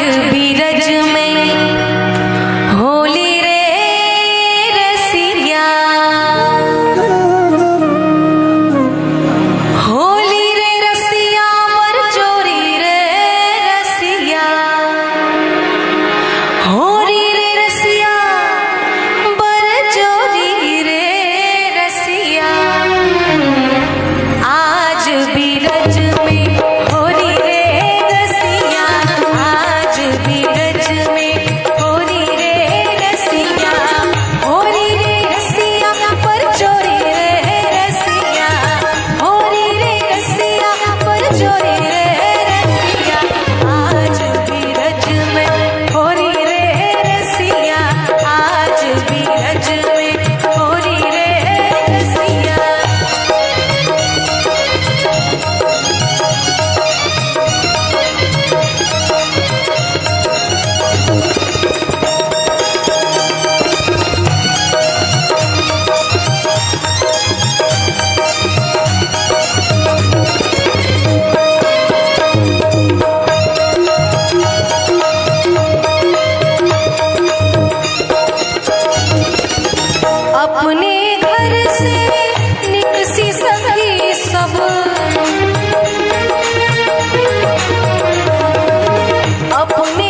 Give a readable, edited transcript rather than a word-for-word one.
बीरज में होली रे रसिया, होली रे रसिया बर चोरी रे रसिया, होली रे रसिया बर चोरी रे रसिया। आज बीरज में होली रे रसिया, आज बीरज में होली रे रसिया, होली रे रसिया पर चोरी रे रसिया, होली रे रसिया पर चोरी रे रसिया। आज बीरज में होली रे रसिया, आज बीरज में होली रे रसिया। अपने घर से निकसी सखी सब, अपने